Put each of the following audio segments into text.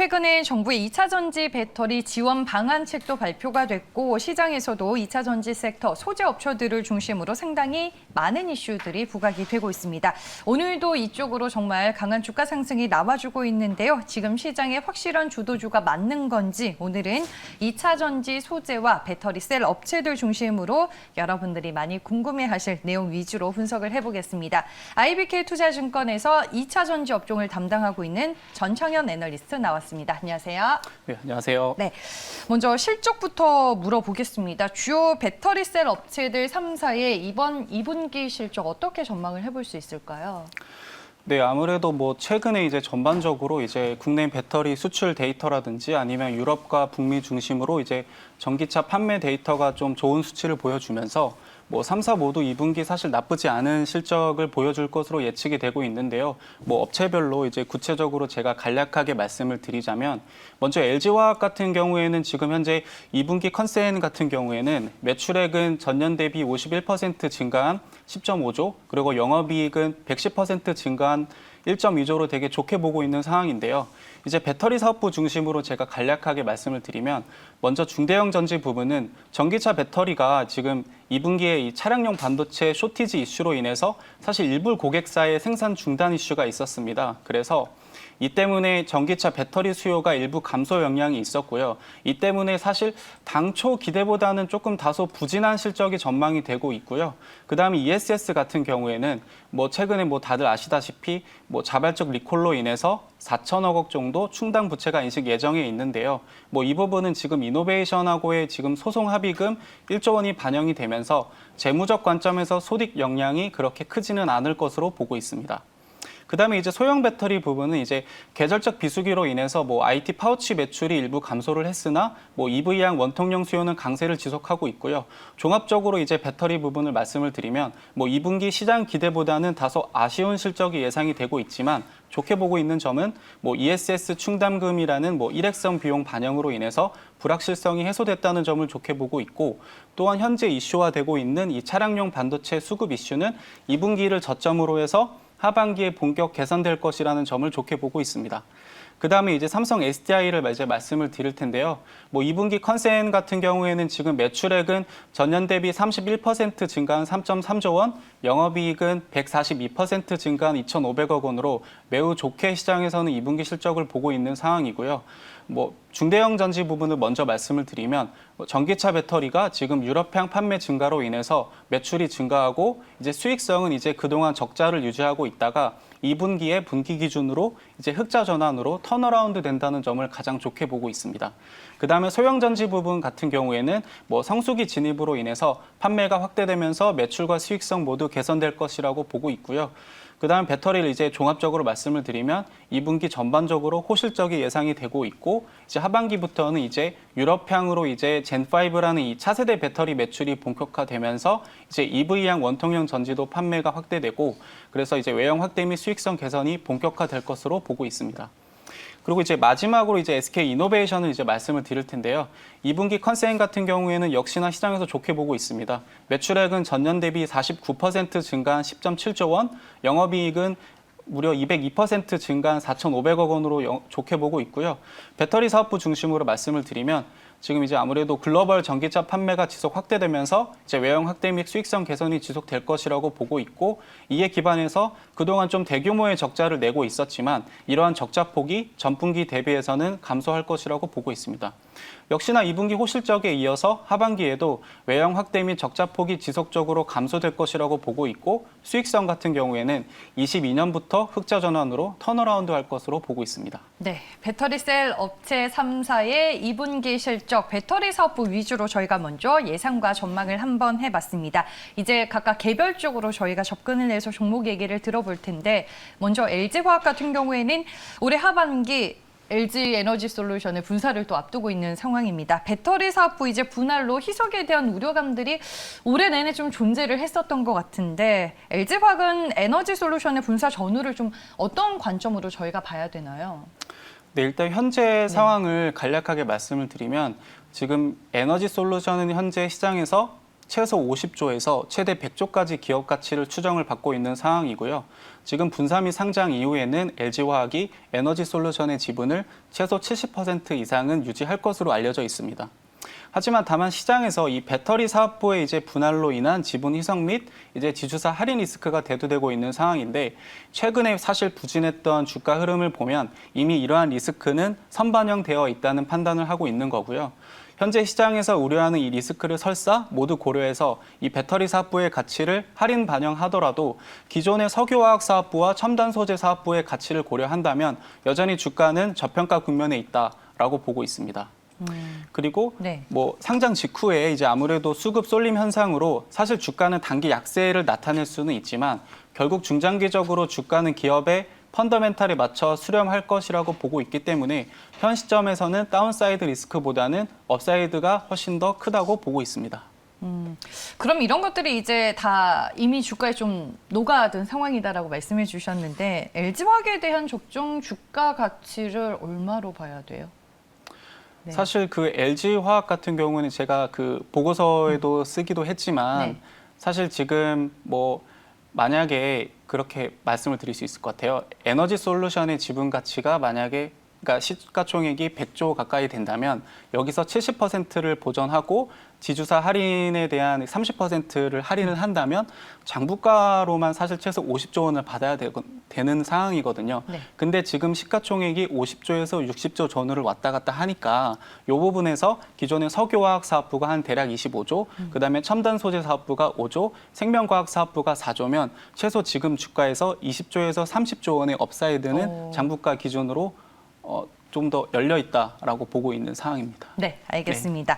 최근에 정부의 2차 전지 배터리 지원 방안책도 발표가 됐고 시장에서도 2차 전지 섹터 소재 업체들을 중심으로 상당히 많은 이슈들이 부각이 되고 있습니다. 오늘도 이쪽으로 정말 강한 주가 상승이 나와주고 있는데요. 지금 시장에 확실한 주도주가 맞는 건지 오늘은 2차 전지 소재와 배터리 셀 업체들 중심으로 여러분들이 많이 궁금해하실 내용 위주로 분석을 해보겠습니다. IBK 투자증권에서 2차 전지 업종을 담당하고 있는 전청현 애널리스트 나왔습니다. 안녕하세요. 네, 안녕하세요. 네, 먼저 실적부터 물어보겠습니다. 주요 배터리 셀 업체들 3사의 이번 2분기 실적 어떻게 전망을 해볼 수 있을까요? 네, 아무래도 최근에 이제 전반적으로 이제 국내 배터리 수출 데이터라든지 아니면 유럽과 북미 중심으로 이제 전기차 판매 데이터가 좀 좋은 수치를 보여주면서 3사 모두 2분기 사실 나쁘지 않은 실적을 보여줄 것으로 예측이 되고 있는데요. 업체별로 이제 구체적으로 제가 간략하게 말씀을 드리자면 먼저 LG화학 같은 경우에는 지금 현재 2분기 컨센 같은 경우에는 매출액은 전년 대비 51% 증가한 10.5조, 그리고 영업이익은 110% 증가한 1.2조로 되게 좋게 보고 있는 상황인데요. 이제 배터리 사업부 중심으로 제가 간략하게 말씀을 드리면 먼저 중대형 전지 부분은 전기차 배터리가 지금 2분기에 이 차량용 반도체 쇼티지 이슈로 인해서 사실 일부 고객사의 생산 중단 이슈가 있었습니다. 그래서 이 때문에 전기차 배터리 수요가 일부 감소 영향이 있었고요. 이 때문에 사실 당초 기대보다는 조금 다소 부진한 실적이 전망이 되고 있고요. 그다음에 ESS 같은 경우에는 최근에 다들 아시다시피 자발적 리콜로 인해서 4천억 원 정도 충당 부채가 인식 예정에 있는데요. 이 부분은 지금 이노베이션하고의 지금 소송 합의금 1조 원이 반영이 되면서 재무적 관점에서 손익 영향이 그렇게 크지는 않을 것으로 보고 있습니다. 그다음에 이제 소형 배터리 부분은 이제 계절적 비수기로 인해서 IT 파우치 매출이 일부 감소를 했으나 EV향 원통형 수요는 강세를 지속하고 있고요. 종합적으로 이제 배터리 부분을 말씀을 드리면 2분기 시장 기대보다는 다소 아쉬운 실적이 예상이 되고 있지만 좋게 보고 있는 점은 ESS 충당금이라는 일회성 비용 반영으로 인해서 불확실성이 해소됐다는 점을 좋게 보고 있고, 또한 현재 이슈화되고 있는 이 차량용 반도체 수급 이슈는 2분기를 저점으로 해서 하반기에 본격 개선될 것이라는 점을 좋게 보고 있습니다. 그다음에 이제 삼성 SDI를 이제 말씀을 드릴 텐데요. 2분기 컨센 같은 경우에는 지금 매출액은 전년 대비 31% 증가한 3.3조 원, 영업이익은 142% 증가한 2,500억 원으로 매우 좋게 시장에서는 2분기 실적을 보고 있는 상황이고요. 중대형 전지 부분을 먼저 말씀을 드리면 전기차 배터리가 지금 유럽향 판매 증가로 인해서 매출이 증가하고 이제 수익성은 이제 그동안 적자를 유지하고 있다가 2분기에 분기 기준으로 이제 흑자 전환으로 턴어라운드 된다는 점을 가장 좋게 보고 있습니다. 그다음에 소형 전지 부분 같은 경우에는 성수기 진입으로 인해서 판매가 확대되면서 매출과 수익성 모두 개선될 것이라고 보고 있고요. 그다음 배터리를 이제 종합적으로 말씀을 드리면 2분기 전반적으로 호실적이 예상이 되고 있고 이제 하반기부터는 이제 유럽향으로 이제 젠5라는 이 차세대 배터리 매출이 본격화되면서 이제 EV향 원통형 전지도 판매가 확대되고 그래서 이제 외형 확대 및 수익성 개선이 본격화될 것으로 보고 있습니다. 그리고 이제 마지막으로 이제 SK 이노베이션을 이제 말씀을 드릴 텐데요. 2분기 컨센 같은 경우에는 역시나 시장에서 좋게 보고 있습니다. 매출액은 전년 대비 49% 증가한 10.7조 원, 영업이익은 무려 202% 증가한 4,500억 원으로 좋게 보고 있고요. 배터리 사업부 중심으로 말씀을 드리면 지금 이제 아무래도 글로벌 전기차 판매가 지속 확대되면서 이제 외형 확대 및 수익성 개선이 지속될 것이라고 보고 있고 이에 기반해서 그동안 좀 대규모의 적자를 내고 있었지만 이러한 적자 폭이 전분기 대비해서는 감소할 것이라고 보고 있습니다. 역시나 2분기 호실적에 이어서 하반기에도 외형 확대 및 적자 폭이 지속적으로 감소될 것이라고 보고 있고 수익성 같은 경우에는 22년부터 흑자 전환으로 턴어라운드 할 것으로 보고 있습니다. 네, 배터리 셀 업체 3사의 2분기 실적, 배터리 사업부 위주로 저희가 먼저 예상과 전망을 한번 해봤습니다. 이제 각각 개별적으로 저희가 접근을 해서 종목 얘기를 들어볼 텐데 먼저 LG화학 같은 경우에는 올해 하반기 LG 에너지 솔루션의 분사를 또 앞두고 있는 상황입니다. 배터리 사업부 이제 분할로 희석에 대한 우려감들이 올해 내내 좀 존재를 했었던 것 같은데 LG화학은 에너지 솔루션의 분사 전후를 좀 어떤 관점으로 저희가 봐야 되나요? 네, 일단 현재 상황을 간략하게 말씀을 드리면 지금 에너지 솔루션은 현재 시장에서 최소 50조에서 최대 100조까지 기업 가치를 추정을 받고 있는 상황이고요. 지금 분사 및 상장 이후에는 LG화학이 에너지솔루션의 지분을 최소 70% 이상은 유지할 것으로 알려져 있습니다. 하지만 다만 시장에서 이 배터리 사업부의 이제 분할로 인한 지분 희석 및 이제 지주사 할인 리스크가 대두되고 있는 상황인데, 최근에 사실 부진했던 주가 흐름을 보면 이미 이러한 리스크는 선반영되어 있다는 판단을 하고 있는 거고요. 현재 시장에서 우려하는 이 리스크를 설사 모두 고려해서 이 배터리 사업부의 가치를 할인 반영하더라도 기존의 석유화학 사업부와 첨단 소재 사업부의 가치를 고려한다면 여전히 주가는 저평가 국면에 있다라고 보고 있습니다. 그리고 네. 뭐 상장 직후에 이제 아무래도 수급 쏠림 현상으로 사실 주가는 단기 약세를 나타낼 수는 있지만 결국 중장기적으로 주가는 기업의 펀더멘탈에 맞춰 수렴할 것이라고 보고 있기 때문에 현 시점에서는 다운사이드 리스크보다는 업사이드가 훨씬 더 크다고 보고 있습니다. 그럼 이런 것들이 이제 다 이미 주가에 좀 녹아든 상황이다라고 말씀해 주셨는데 LG화학에 대한 적정 주가 가치를 얼마로 봐야 돼요? 네. 사실 그 LG화학 같은 경우는 제가 그 보고서에도 쓰기도 했지만 네. 사실 지금 뭐 만약에 그렇게 말씀을 드릴 수 있을 것 같아요. 에너지솔루션의 지분 가치가 만약에 그러니까 시가총액이 100조 가까이 된다면 여기서 70%를 보전하고 지주사 할인에 대한 30%를 할인을 한다면 장부가로만 사실 최소 50조 원을 받아야 되는 상황이거든요. 네. 근데 지금 시가총액이 50조에서 60조 전후를 왔다 갔다 하니까 이 부분에서 기존의 석유화학 사업부가 한 대략 25조, 그다음에 첨단 소재 사업부가 5조, 생명과학 사업부가 4조면 최소 지금 주가에서 20조에서 30조 원의 업사이드는 장부가 기준으로 좀 더 열려 있다라고 보고 있는 상황입니다. 네, 알겠습니다.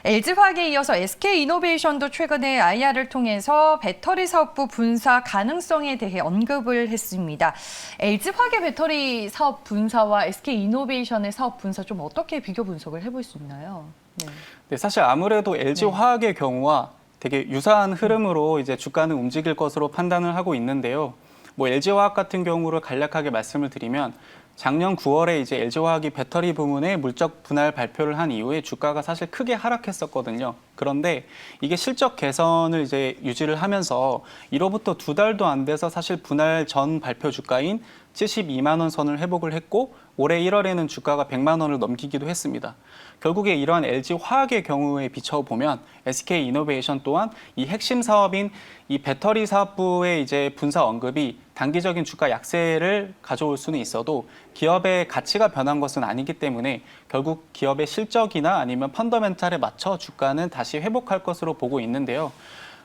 LG화학에 이어서 SK이노베이션도 최근에 IR을 통해서 배터리 사업부 분사 가능성에 대해 언급을 했습니다. LG화학의 배터리 사업 분사와 SK이노베이션의 사업 분사 좀 어떻게 비교 분석을 해볼 수 있나요? 네. 네, 사실 아무래도 LG화학의 경우와 되게 유사한 흐름으로 이제 주가는 움직일 것으로 판단을 하고 있는데요. 뭐 LG화학 같은 경우를 간략하게 말씀을 드리면 작년 9월에 이제 LG화학이 배터리 부문의 물적 분할 발표를 한 이후에 주가가 사실 크게 하락했었거든요. 그런데 이게 실적 개선을 이제 유지를 하면서 이로부터 2달도 안 돼서 사실 분할 전 발표 주가인 72만 원 선을 회복을 했고 올해 1월에는 주가가 100만 원을 넘기기도 했습니다. 결국에 이러한 LG화학의 경우에 비춰보면 SK이노베이션 또한 이 핵심 사업인 이 배터리 사업부의 이제 분사 언급이 단기적인 주가 약세를 가져올 수는 있어도 기업의 가치가 변한 것은 아니기 때문에 결국 기업의 실적이나 아니면 펀더멘탈에 맞춰 주가는 다시 회복할 것으로 보고 있는데요.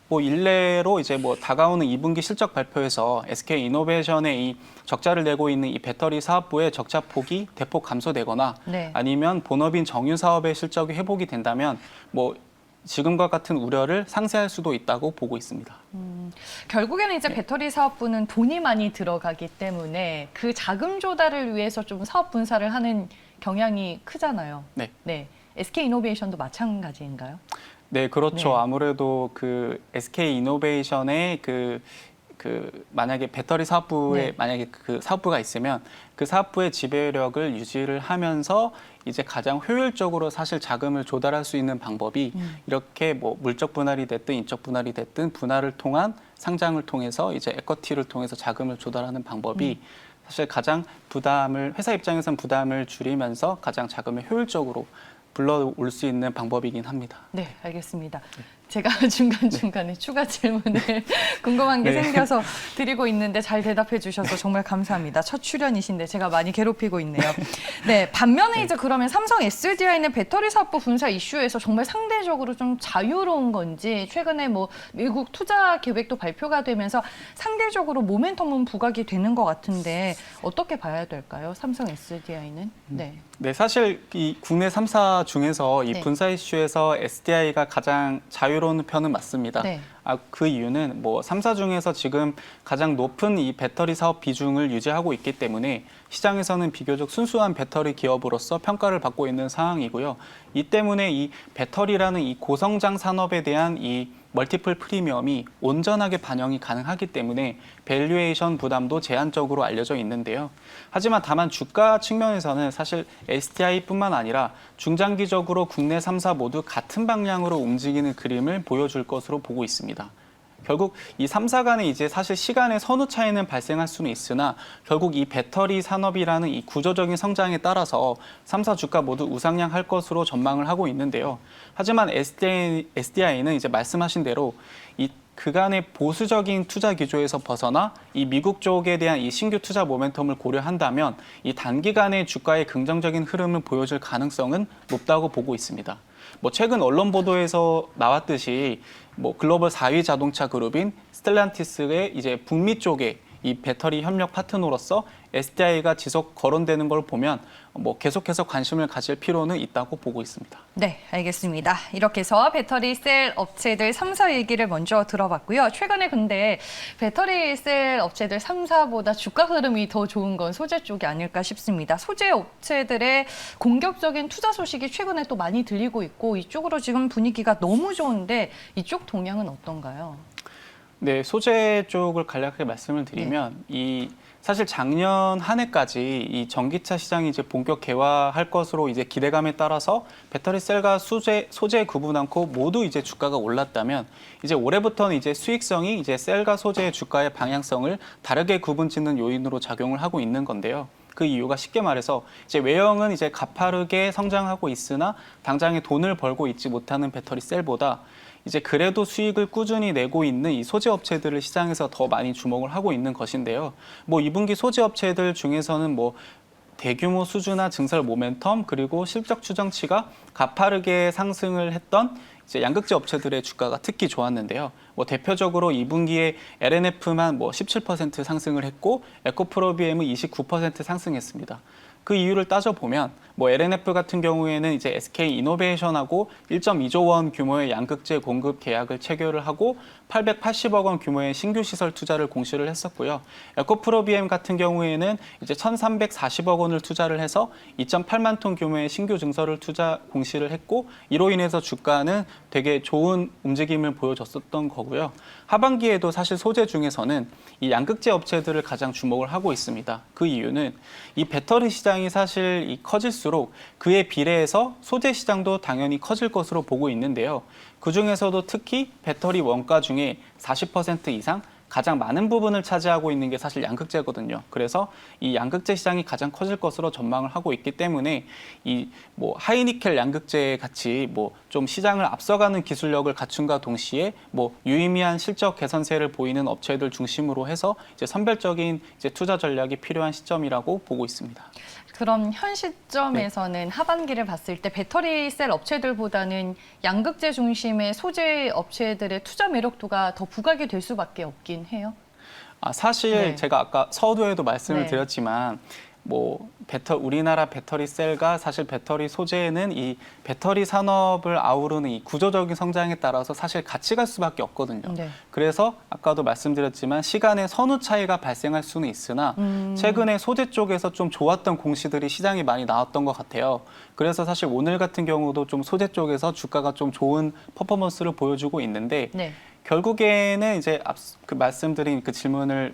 뭐 일례로 이제 뭐 다가오는 2분기 실적 발표에서 SK이노베이션의 이 적자를 내고 있는 이 배터리 사업부의 적자 폭이 대폭 감소되거나 네. 아니면 본업인 정유 사업의 실적이 회복이 된다면 뭐 지금과 같은 우려를 상쇄할 수도 있다고 보고 있습니다. 결국에는 이제 배터리 사업부는 돈이 많이 들어가기 때문에 그 자금 조달을 위해서 좀 사업 분사를 하는 경향이 크잖아요. 네. 네. SK이노베이션도 마찬가지인가요? 네, 그렇죠. 네. 아무래도 그 SK이노베이션의 그 만약에 배터리 사업부에 네. 만약에 그 사업부가 있으면 그 사업부의 지배력을 유지를 하면서 이제 가장 효율적으로 사실 자금을 조달할 수 있는 방법이 이렇게 뭐 물적 분할이 됐든 인적 분할이 됐든 분할을 통한 상장을 통해서 이제 에쿼티를 통해서 자금을 조달하는 방법이 사실 가장 회사 입장에서는 부담을 줄이면서 가장 자금을 효율적으로 불러올 수 있는 방법이긴 합니다. 네, 알겠습니다. 제가 중간중간에 추가 질문을 궁금한 게 생겨서 드리고 있는데 잘 대답해 주셔서 정말 감사합니다. 첫 출연이신데 제가 많이 괴롭히고 있네요. 네, 반면에 이제 그러면 삼성 SDI는 배터리 사업부 분사 이슈에서 정말 상대적으로 좀 자유로운 건지 최근에 뭐 미국 투자 계획도 발표가 되면서 상대적으로 모멘텀은 부각이 되는 것 같은데 어떻게 봐야 될까요? 삼성 SDI는? 네. 네, 사실 이 국내 3사 중에서 이 네. 분사 이슈에서 SDI가 가장 자유로운 편은 맞습니다. 네. 그 이유는 뭐 3사 중에서 지금 가장 높은 이 배터리 사업 비중을 유지하고 있기 때문에 시장에서는 비교적 순수한 배터리 기업으로서 평가를 받고 있는 상황이고요. 이 때문에 이 배터리라는 이 고성장 산업에 대한 이 멀티플 프리미엄이 온전하게 반영이 가능하기 때문에 밸류에이션 부담도 제한적으로 알려져 있는데요. 하지만 다만 주가 측면에서는 사실 SDI뿐만 아니라 중장기적으로 국내 3사 모두 같은 방향으로 움직이는 그림을 보여줄 것으로 보고 있습니다. 결국 이 3사 간에 이제 사실 시간의 선후 차이는 발생할 수는 있으나 결국 이 배터리 산업이라는 이 구조적인 성장에 따라서 3사 주가 모두 우상향할 것으로 전망을 하고 있는데요. 하지만 SDI는 이제 말씀하신 대로 이 그간의 보수적인 투자 기조에서 벗어나 이 미국 쪽에 대한 이 신규 투자 모멘텀을 고려한다면 이 단기간의 주가의 긍정적인 흐름을 보여줄 가능성은 높다고 보고 있습니다. 뭐 최근 언론 보도에서 나왔듯이 뭐 글로벌 4위 자동차 그룹인 스텔란티스의 이제 북미 쪽에 이 배터리 협력 파트너로서 SDI가 지속 거론되는 걸 보면 뭐 계속해서 관심을 가질 필요는 있다고 보고 있습니다. 네, 알겠습니다. 이렇게 해서 배터리 셀 업체들 3사 얘기를 먼저 들어봤고요. 최근에 근데 배터리 셀 업체들 3사보다 주가 흐름이 더 좋은 건 소재 쪽이 아닐까 싶습니다. 소재 업체들의 공격적인 투자 소식이 최근에 또 많이 들리고 있고 이쪽으로 지금 분위기가 너무 좋은데 이쪽 동향은 어떤가요? 네, 소재 쪽을 간략하게 말씀을 드리면 이 사실 작년 한 해까지 이 전기차 시장이 이제 본격 개화할 것으로 이제 기대감에 따라서 배터리 셀과 소재 구분 않고 모두 이제 주가가 올랐다면 이제 올해부터는 이제 수익성이 이제 셀과 소재의 주가의 방향성을 다르게 구분짓는 요인으로 작용을 하고 있는 건데요. 그 이유가 쉽게 말해서 이제 외형은 이제 가파르게 성장하고 있으나 당장에 돈을 벌고 있지 못하는 배터리 셀보다 이제 그래도 수익을 꾸준히 내고 있는 이 소재 업체들을 시장에서 더 많이 주목을 하고 있는 것인데요. 뭐 2분기 소재 업체들 중에서는 뭐 대규모 수주나 증설 모멘텀 그리고 실적 추정치가 가파르게 상승을 했던 이제 양극재 업체들의 주가가 특히 좋았는데요. 뭐 대표적으로 2분기에 LNF만 뭐 17% 상승을 했고 에코프로비엠은 29% 상승했습니다. 그 이유를 따져보면 뭐 LNF 같은 경우에는 이제 SK 이노베이션하고 1.2조 원 규모의 양극재 공급 계약을 체결을 하고 880억 원 규모의 신규 시설 투자를 공시를 했었고요. 에코프로비엠 같은 경우에는 이제 1,340억 원을 투자를 해서 2.8만 톤 규모의 신규 증설을 투자 공시를 했고 이로 인해서 주가는 되게 좋은 움직임을 보여줬었던 거고요. 하반기에도 사실 소재 중에서는 이 양극재 업체들을 가장 주목을 하고 있습니다. 그 이유는 이 배터리 시장이 사실 커질수록 그에 비례해서 소재 시장도 당연히 커질 것으로 보고 있는데요. 그중에서도 특히 배터리 원가 중에 40% 이상 가장 많은 부분을 차지하고 있는 게 사실 양극재거든요. 그래서 이 양극재 시장이 가장 커질 것으로 전망을 하고 있기 때문에 이 뭐 하이니켈 양극재 같이 뭐 좀 시장을 앞서가는 기술력을 갖춘과 동시에 뭐 유의미한 실적 개선세를 보이는 업체들 중심으로 해서 이제 선별적인 이제 투자 전략이 필요한 시점이라고 보고 있습니다. 그럼 현 시점에서는 하반기를 봤을 때 배터리 셀 업체들보다는 양극재 중심의 소재 업체들의 투자 매력도가 더 부각이 될 수밖에 없긴 해요. 사실 제가 아까 서두에도 말씀을 드렸지만 뭐 우리나라 배터리 셀과 사실 배터리 소재는 이 배터리 산업을 아우르는 이 구조적인 성장에 따라서 사실 같이 갈 수밖에 없거든요. 그래서 아까도 말씀드렸지만 시간의 선후 차이가 발생할 수는 있으나 최근에 소재 쪽에서 좀 좋았던 공시들이 시장에 많이 나왔던 것 같아요. 그래서 사실 오늘 같은 경우도 좀 소재 쪽에서 주가가 좀 좋은 퍼포먼스를 보여주고 있는데 결국에는 이제 말씀드린 그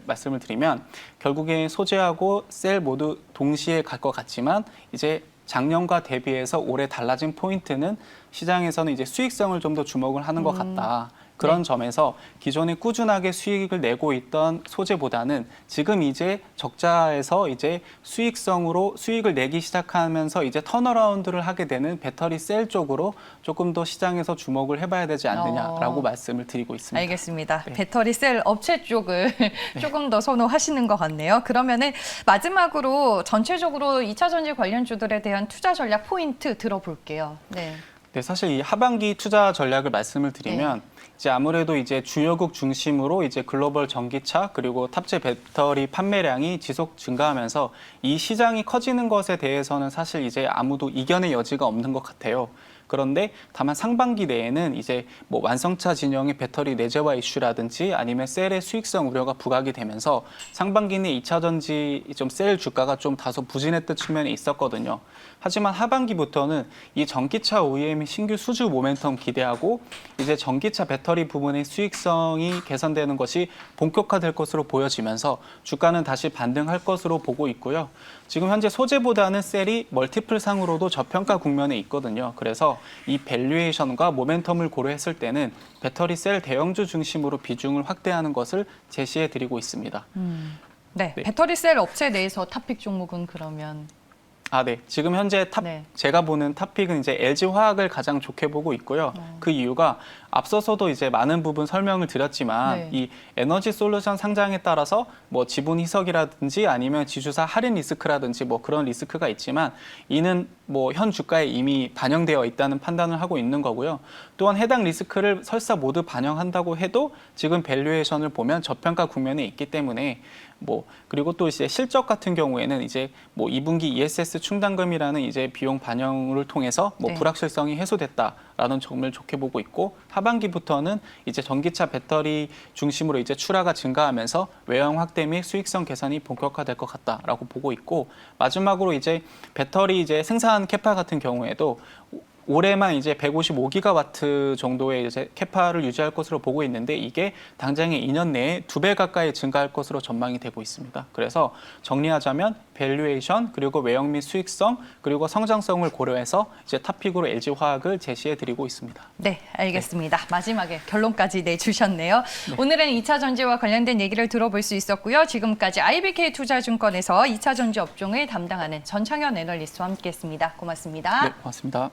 말씀을 드리면 결국에 소재하고 셀 모두 동시에 갈 것 같지만 이제 작년과 대비해서 올해 달라진 포인트는 시장에서는 이제 수익성을 좀 더 주목을 하는 것 같다. 그런 점에서 기존에 꾸준하게 수익을 내고 있던 소재보다는 지금 이제 적자에서 이제 수익성으로 수익을 내기 시작하면서 이제 턴어라운드를 하게 되는 배터리 셀 쪽으로 조금 더 시장에서 주목을 해봐야 되지 않느냐라고 말씀을 드리고 있습니다. 알겠습니다. 배터리 셀 업체 쪽을 조금 더 선호하시는 것 같네요. 그러면은 마지막으로 전체적으로 2차 전지 관련주들에 대한 투자 전략 포인트 들어볼게요. 네, 사실 이 하반기 투자 전략을 말씀을 드리면 이제 아무래도 이제 주요국 중심으로 이제 글로벌 전기차 그리고 탑재 배터리 판매량이 지속 증가하면서 이 시장이 커지는 것에 대해서는 사실 이제 아무도 이견의 여지가 없는 것 같아요. 그런데 다만 상반기 내에는 이제 뭐 완성차 진영의 배터리 내재화 이슈라든지 아니면 셀의 수익성 우려가 부각이 되면서 상반기는 2차 전지 좀 셀 주가가 좀 다소 부진했던 측면이 있었거든요. 하지만 하반기부터는 이 전기차 OEM의 신규 수주 모멘텀 기대하고 이제 전기차 배터리 부분의 수익성이 개선되는 것이 본격화될 것으로 보여지면서 주가는 다시 반등할 것으로 보고 있고요. 지금 현재 소재보다는 셀이 멀티플 상으로도 저평가 국면에 있거든요. 그래서 이 밸류에이션과 모멘텀을 고려했을 때는 배터리 셀 대형주 중심으로 비중을 확대하는 것을 제시해 드리고 있습니다. 네, 네. 배터리 셀 업체 내에서 탑픽 종목은 그러면 네. 지금 현재 네. 제가 보는 탑픽은 이제 LG화학을 가장 좋게 보고 있고요. 그 이유가 앞서서도 이제 많은 부분 설명을 드렸지만 네. 이 에너지 솔루션 상장에 따라서 뭐 지분 희석이라든지 아니면 지주사 할인 리스크라든지 뭐 그런 리스크가 있지만 이는 뭐 현 주가에 이미 반영되어 있다는 판단을 하고 있는 거고요. 또한 해당 리스크를 설사 모두 반영한다고 해도 지금 밸류에이션을 보면 저평가 국면에 있기 때문에 뭐 그리고 또 이제 실적 같은 경우에는 이제 뭐 2분기 ESS 충당금이라는 이제 비용 반영을 통해서 뭐 네. 불확실성이 해소됐다라는 점을 좋게 보고 있고 하반기부터는 이제 전기차 배터리 중심으로 이제 출하가 증가하면서 외형 확대 및 수익성 개선이 본격화될 것 같다라고 보고 있고 마지막으로 이제 배터리 이제 생산 캐파 같은 경우에도 올해만 이제 155기가와트 정도의 이제 캐파를 유지할 것으로 보고 있는데 이게 당장의 2년 내에 2배 가까이 증가할 것으로 전망이 되고 있습니다. 그래서 정리하자면 밸류에이션 그리고 외형 및 수익성 그리고 성장성을 고려해서 이제 탑픽으로 LG화학을 제시해 드리고 있습니다. 네, 알겠습니다. 마지막에 결론까지 내주셨네요. 오늘은 2차 전지와 관련된 얘기를 들어볼 수 있었고요. 지금까지 IBK 투자증권에서 2차 전지 업종을 담당하는 전창현 애널리스트와 함께했습니다. 고맙습니다. 네, 고맙습니다.